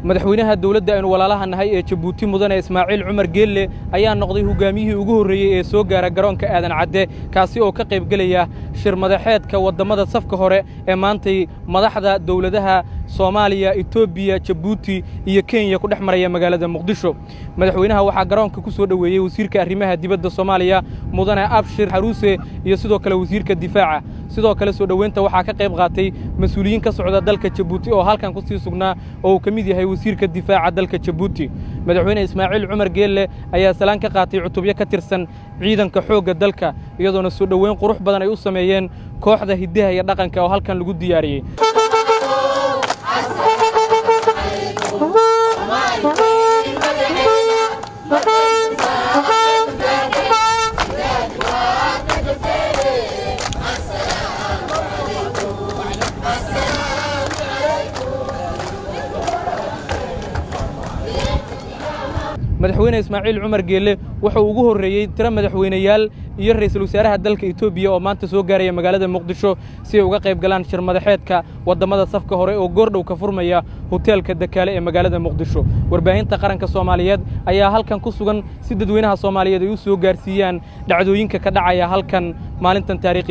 madaxweynaha dawladda aynu walaalaha nahay ee Jabuuti mudane Ismaaciil Cumar Geelle ayaa noqday hogaamiyihii ugu horeeyay ee soo gaara garoonka Aadan Cadde kaasi oo ka qayb galaya shir madaxeedka wadamada safka hore ee maantay madaxda dawladaha Soomaaliya, Itoobiya, Jabuuti iyo Kenya ku dhex maraya magaalada Muqdisho. Madaxweynaha waxaa garoonka ku soo dhaweeyay wasiirka arrimaha dibadda Soomaaliya mudane Abshir Haruuse iyo sidoo kale wasiirka difaaca. sidoo kale soo dhaweynta waxaa ka qayb qaatay mas'uuliyiin ka socda dalka Jabuuti oo halkan ku sii sugnaa oo uu kamid yahay wasiirka difaaca dalka Jabuuti. Madaxweyne Ismaaciil Cumar Geelle ayaa salaan ka qaatay cutubyo ka tirsan ciidanka xoogga dalka iyadoona soo dhaweyn qurux badan ay u sameeyeen kooxda hidaha iyo dhaqanka oo halkan lagu diyaariyay. madaxweyne Ismaaciil Cumar Geelle wuxuu ugu horeeyay tiro madaxweynayaal iyo ra'iisul wasaaraha dalka Itoobiya oo maanta soo gaaraya magaalada Muqdisho si ay uga qayb galaan shir madaxeedka wadamada safka hore oo goordhow ka furmaya hoteelka Dakaale ee magaalada Muqdisho. Warbaahinta qaranka Soomaaliyeed ayaa halkan ku sugan si dadweynaha Soomaaliyeed ay u soo gaarsiiyaan dhacdooyinka ka dhacaya halkan maalintan taariikhi